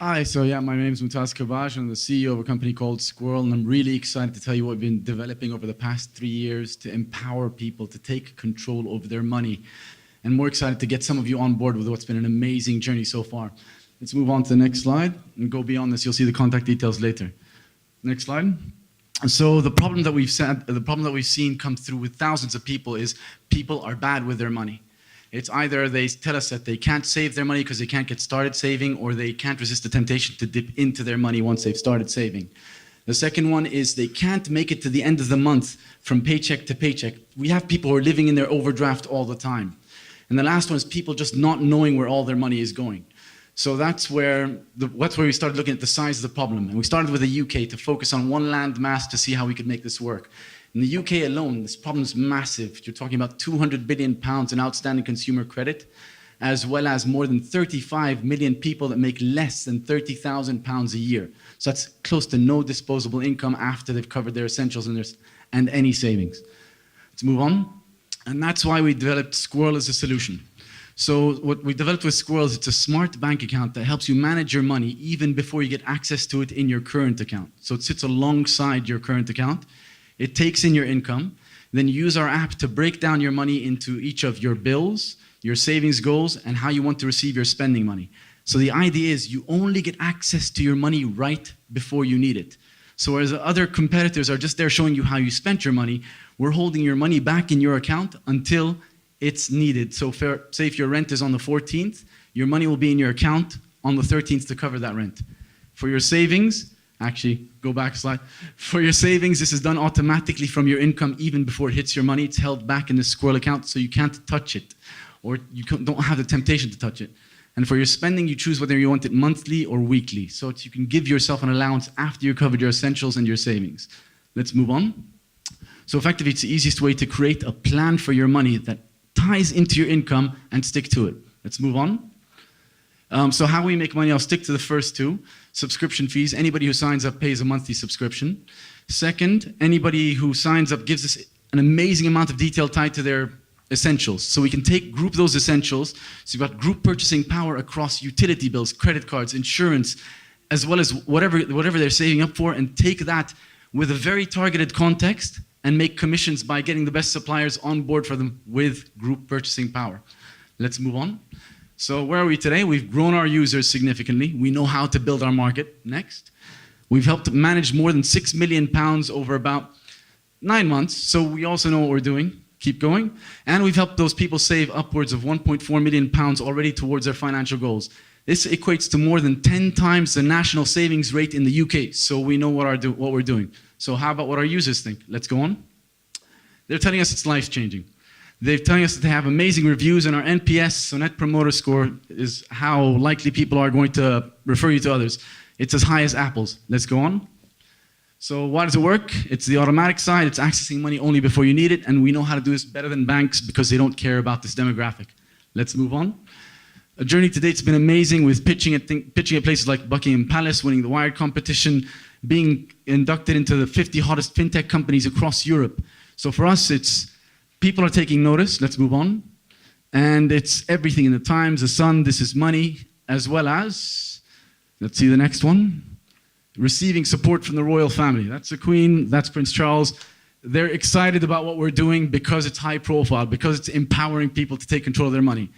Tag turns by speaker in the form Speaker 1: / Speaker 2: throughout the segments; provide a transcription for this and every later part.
Speaker 1: Hi, so yeah, my name is Mutaz Qubbaj. I'm the CEO of a company called SQUIRREL, and I'm really excited to tell you what we've been developing over the past 3 years to empower people to take control over their money. And more excited to get some of you on board with what's been an amazing journey so far. Let's move on to the next slide and go beyond this. You'll see the contact details later. Next slide. So the problem that we've seen come through with thousands of people is people are bad with their money. It's either they tell us that they can't save their money because they can't get started saving, or they can't resist the temptation to dip into their money once they've started saving. The second one is they can't make it to the end of the month from paycheck to paycheck. We have people who are living in their overdraft all the time. And the last one is people just not knowing where all their money is going. So that's where we started looking at the size of the problem. And we started with the UK to focus on one landmass to see how we could make this work. In the UK alone, this problem is massive. You're talking about £200 billion in outstanding consumer credit, as well as more than 35 million people that make less than £30,000 a year. So that's close to no disposable income after they've covered their essentials and any savings. Let's move on. And that's why we developed SQUIRREL as a solution. So what we developed with SQUIRREL is it's a smart bank account that helps you manage your money even before you get access to it in your current account. So it sits alongside your current account. It takes in your income, then you use our app to break down your money into each of your bills, your savings goals, and how you want to receive your spending money. So the idea is you only get access to your money right before you need it. So whereas other competitors are just there showing you how you spent your money, we're holding your money back in your account until it's needed. So say if your rent is on the 14th, your money will be in your account on the 13th to cover that rent. For your savings, actually, go back a slide. For your savings, this is done automatically from your income even before it hits your money. It's held back in the SQUIRREL account, so you can't touch it, or you don't have the temptation to touch it. And for your spending, you choose whether you want it monthly or weekly, so you can give yourself an allowance after you covered your essentials and your savings. Let's move on. So effectively, it's the easiest way to create a plan for your money that ties into your income and stick to it. Let's move on. So how we make money, I'll stick to the first two. Subscription fees, anybody who signs up pays a monthly subscription. Second, anybody who signs up gives us an amazing amount of detail tied to their essentials. So we can group those essentials. So you've got group purchasing power across utility bills, credit cards, insurance, as well as whatever they're saving up for, and take that with a very targeted context and make commissions by getting the best suppliers on board for them with group purchasing power. Let's move on. So where are we today? We've grown our users significantly. We know how to build our market. Next. We've helped manage more than £6 million over about 9 months. So we also know what we're doing. Keep going. And we've helped those people save upwards of £1.4 million already towards their financial goals. This equates to more than 10 times the national savings rate in the UK. So we know what we're doing. So how about what our users think? Let's go on. They're telling us it's life-changing. They're telling us that they have amazing reviews, and our NPS, so Net Promoter Score, is how likely people are going to refer you to others. It's as high as Apple's. Let's go on. So why does it work? It's the automatic side. It's accessing money only before you need it, and we know how to do this better than banks because they don't care about this demographic. Let's move on. A journey to date's been amazing with pitching at places like Buckingham Palace, winning the Wired competition, being inducted into the 50 hottest fintech companies across Europe. So for us, people are taking notice. Let's move on. And it's everything in the Times, the Sun, This Is Money, as well as, let's see the next one, receiving support from the royal family. That's the Queen, that's Prince Charles. They're excited about what we're doing because it's high profile, because it's empowering people to take control of their money.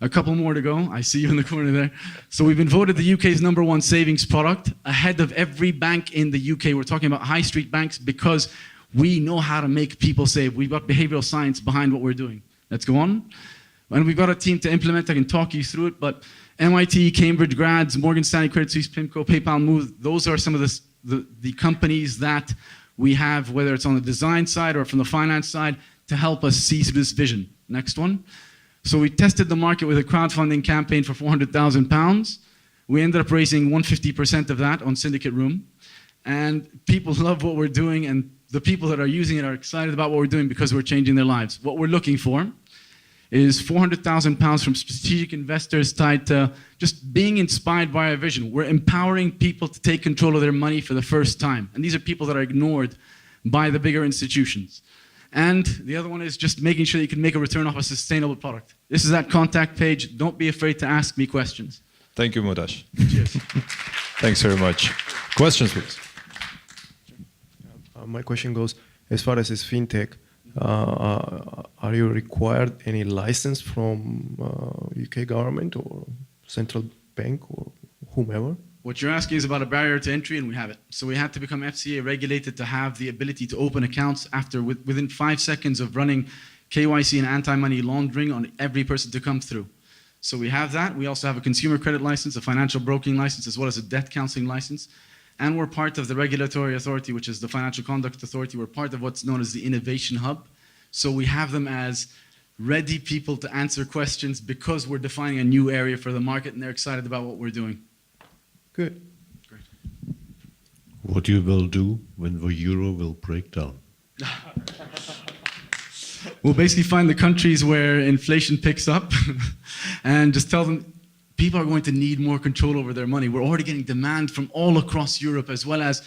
Speaker 1: A couple more to go. I see you in the corner there. So we've been voted the UK's #1 savings product, ahead of every bank in the UK. We're talking about high street banks because we know how to make people save. We've got behavioral science behind what we're doing. Let's go on. And we've got a team to implement. I can talk you through it, but MIT, Cambridge grads, Morgan Stanley, Credit Suisse, PIMCO, PayPal, Move, those are some of the companies that we have, whether it's on the design side or from the finance side, to help us see through this vision. Next one. So we tested the market with a crowdfunding campaign for £400,000. We ended up raising 150% of that on Syndicate Room. And people love what we're doing, and the people that are using it are excited about what we're doing because we're changing their lives. What we're looking for is £400,000 from strategic investors tied to just being inspired by our vision. We're empowering people to take control of their money for the first time. And these are people that are ignored by the bigger institutions. And the other one is just making sure that you can make a return off a sustainable product. This is that contact page. Don't be afraid to ask me questions.
Speaker 2: Thank you, Mutaz.
Speaker 1: Cheers.
Speaker 2: Thanks very much. Questions, please.
Speaker 3: My question goes, as far as this fintech, are you required any license from UK government or central bank or whomever?
Speaker 1: What you're asking is about a barrier to entry, and we have it. So we had to become FCA regulated to have the ability to open accounts within 5 seconds of running KYC and anti-money laundering on every person to come through. So we have that. We also have a consumer credit license, a financial broking license, as well as a debt counseling license. And we're part of the regulatory authority, which is the Financial Conduct Authority. We're part of what's known as the Innovation Hub. So we have them as ready people to answer questions because we're defining a new area for the market, and they're excited about what we're doing.
Speaker 3: Good.
Speaker 1: Great.
Speaker 4: What you will do when the euro will break down?
Speaker 1: We'll basically find the countries where inflation picks up and just tell them people are going to need more control over their money. We're already getting demand from all across Europe, as well as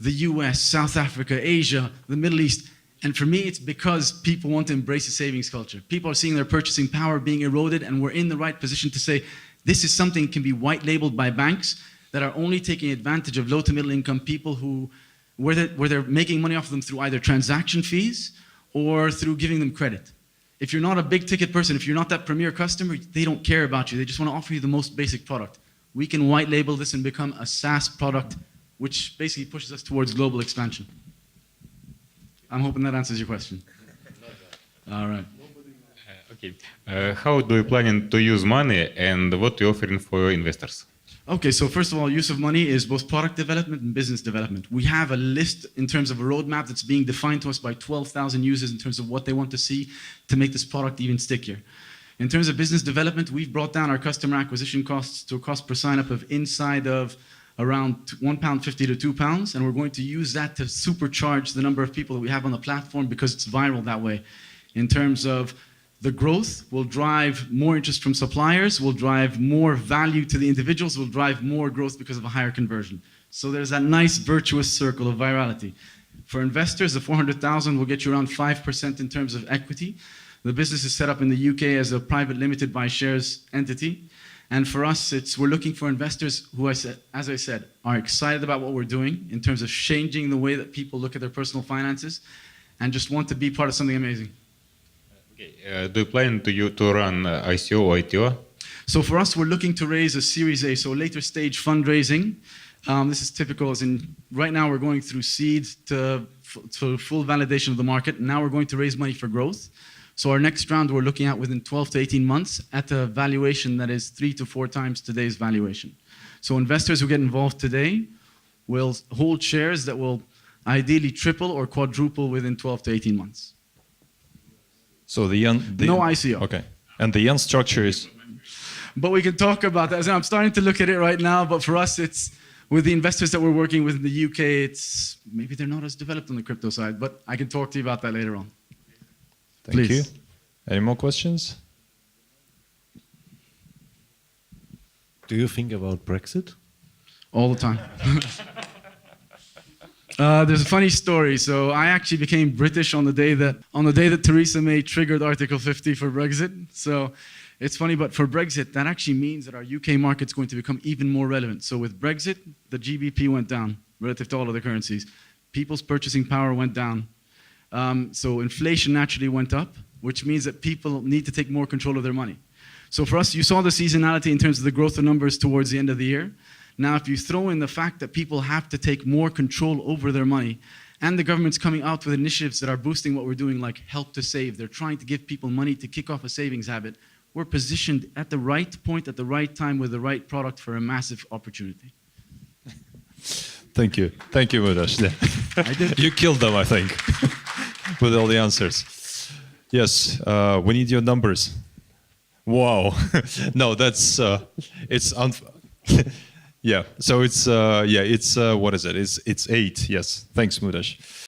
Speaker 1: the US, South Africa, Asia, the Middle East. And for me, it's because people want to embrace a savings culture. People are seeing their purchasing power being eroded, and we're in the right position to say, this is something that can be white labeled by banks that are only taking advantage of low to middle income people where they're making money off of them through either transaction fees or through giving them credit. If you're not a big ticket person, if you're not that premier customer, they don't care about you. They just want to offer you the most basic product. We can white label this and become a SaaS product, which basically pushes us towards global expansion. I'm hoping that answers your question. All right.
Speaker 5: Okay. How do you plan to use money, and what are you offering for investors?
Speaker 1: Okay, so first of all, use of money is both product development and business development. We have a list in terms of a roadmap that's being defined to us by 12,000 users in terms of what they want to see to make this product even stickier. In terms of business development, we've brought down our customer acquisition costs to a cost per sign-up of inside of around £1.50 to £2, and we're going to use that to supercharge the number of people that we have on the platform because it's viral that way. In terms of the growth will drive more interest from suppliers, will drive more value to the individuals, will drive more growth because of a higher conversion. So there's that nice virtuous circle of virality. For investors, the 400,000 will get you around 5% in terms of equity. The business is set up in the UK as a private limited by shares entity. And for us, we're looking for investors who, as I said, are excited about what we're doing in terms of changing the way that people look at their personal finances and just want to be part of something amazing.
Speaker 5: Okay. Do you plan to run ICO or ITO?
Speaker 1: So for us, we're looking to raise a Series A, so later stage fundraising. This is typical, as in right now we're going through seed to full validation of the market. Now we're going to raise money for growth. So our next round we're looking at within 12 to 18 months at a valuation that is 3 to 4 times today's valuation. So investors who get involved today will hold shares that will ideally triple or quadruple within 12 to 18 months.
Speaker 2: So no
Speaker 1: ICO.
Speaker 2: Okay. And the yen structure is?
Speaker 1: But we can talk about that. I'm starting to look at it right now, but for us, it's with the investors that we're working with in the UK, it's maybe they're not as developed on the crypto side, but I can talk to you about that later on.
Speaker 2: Thank you. Any more questions?
Speaker 4: Do you think about Brexit?
Speaker 1: All the time. There's a funny story. So I actually became British on the day that Theresa May triggered Article 50 for Brexit. So it's funny, but for Brexit, that actually means that our UK market's going to become even more relevant. So with Brexit, the GBP went down relative to all other currencies. People's purchasing power went down. So inflation naturally went up, which means that people need to take more control of their money. So for us, you saw the seasonality in terms of the growth of numbers towards the end of the year. Now, if you throw in the fact that people have to take more control over their money, and the government's coming out with initiatives that are boosting what we're doing, like Help to Save, they're trying to give people money to kick off a savings habit, we're positioned at the right point, at the right time, with the right product for a massive opportunity.
Speaker 2: Thank you. Thank you, Mutaz.
Speaker 1: I did.
Speaker 2: You killed them, I think, with all the answers. Yes, we need your numbers. Wow. No, that's, yeah, so it's, what is it? It's 8, yes. Thanks, Mutaz.